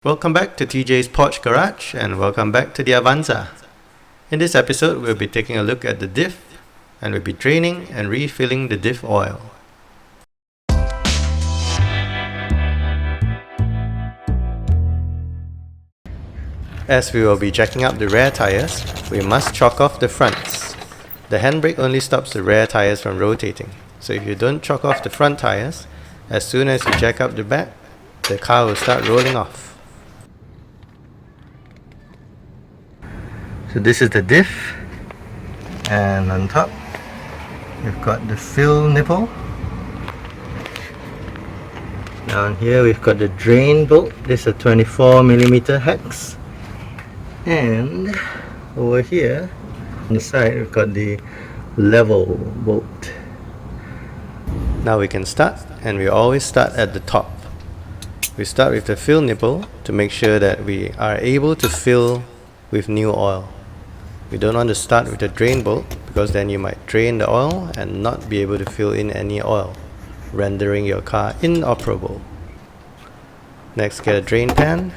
Welcome back to TJ's Porch Garage and welcome back to the Avanza. In this episode, we'll be taking a look at the diff and we'll be draining and refilling the diff oil. As we will be jacking up the rear tires, we must chock off the fronts. The handbrake only stops the rear tires from rotating, so if you don't chock off the front tires, as soon as you jack up the back, the car will start rolling off. So this is the diff, and on top we've got the fill nipple. Down here we've got the drain bolt. This is a 24mm hex, and over here on the side we've got the level bolt. Now we can start, and we always start at the top. We start with the fill nipple to make sure that we are able to fill with new oil. We don't want to start with the drain bolt because then you might drain the oil and not be able to fill in any oil, rendering your car inoperable. Next, get a drain pan,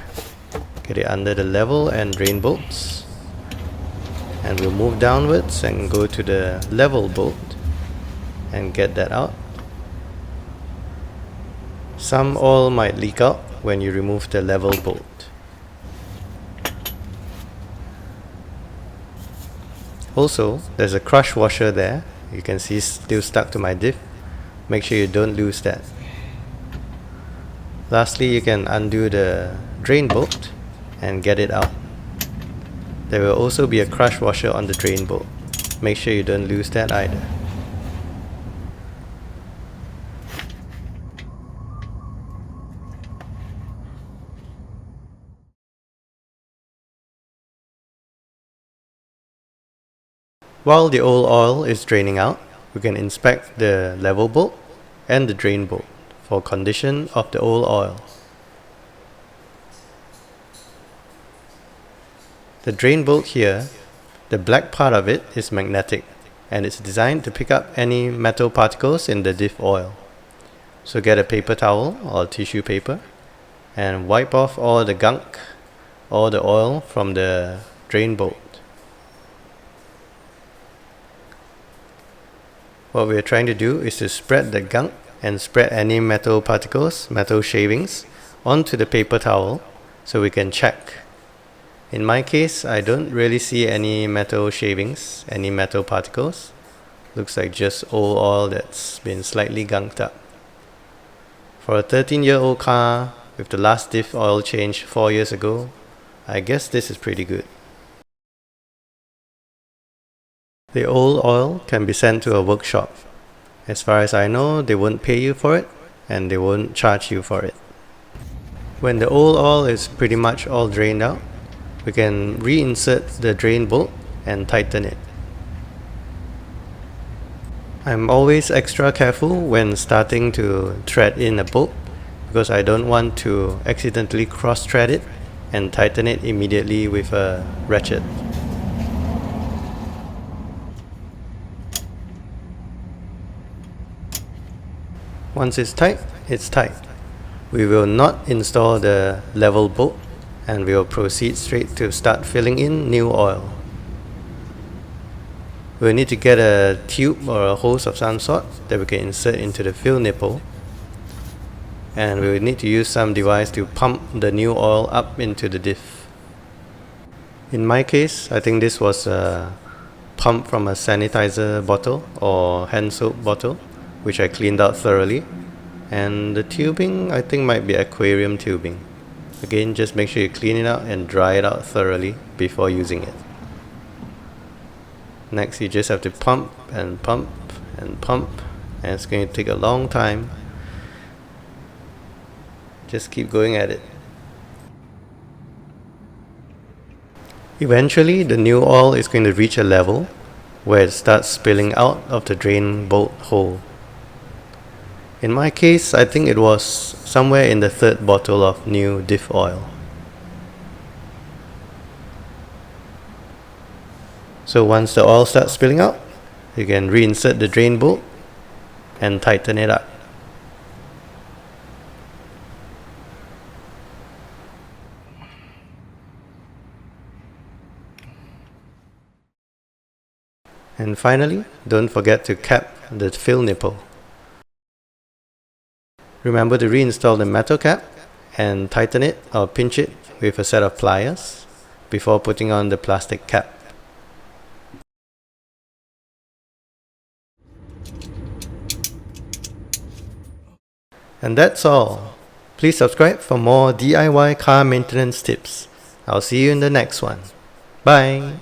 get it under the level and drain bolts, and we'll move downwards and go to the level bolt and get that out. Some oil might leak out when you remove the level bolt. Also, there's a crush washer there. You can see still stuck to my diff. Make sure you don't lose that. Lastly, you can undo the drain bolt and get it out. There will also be a crush washer on the drain bolt. Make sure you don't lose that either. While the old oil is draining out, we can inspect the level bolt and the drain bolt for condition of the old oil. The drain bolt here, the black part of it is magnetic and it's designed to pick up any metal particles in the diff oil. So get a paper towel or tissue paper and wipe off all the gunk or the oil from the drain bolt. What we are trying to do is to spread the gunk and spread any metal particles, metal shavings, onto the paper towel so we can check. In my case, I don't really see any metal shavings, any metal particles. Looks like just old oil that's been slightly gunked up. For a 13-year-old car with the last diff oil changed 4 years ago, I guess this is pretty good. The old oil can be sent to a workshop. As far as I know, they won't pay you for it and they won't charge you for it. When the old oil is pretty much all drained out, we can reinsert the drain bolt and tighten it. I'm always extra careful when starting to thread in a bolt because I don't want to accidentally cross-thread it and tighten it immediately with a ratchet. Once it's tight, it's tight. We will not install the level bolt and we will proceed straight to start filling in new oil. We'll need to get a tube or a hose of some sort that we can insert into the fill nipple, and we will need to use some device to pump the new oil up into the diff. In my case, I think this was a pump from a sanitizer bottle or hand soap bottle, which I cleaned out thoroughly, and the tubing I think might be aquarium tubing. Again, just make sure you clean it out and dry it out thoroughly before using it. Next, you just have to pump and pump and pump, and it's going to take a long time. Just keep going at it. Eventually, the new oil is going to reach a level where it starts spilling out of the drain bolt hole. In my case, I think it was somewhere in the third bottle of new diff oil. So once the oil starts spilling out, you can reinsert the drain bolt and tighten it up. And finally, don't forget to cap the fill nipple. Remember to reinstall the metal cap and tighten it or pinch it with a set of pliers before putting on the plastic cap. And that's all. Please subscribe for more DIY car maintenance tips. I'll see you in the next one. Bye!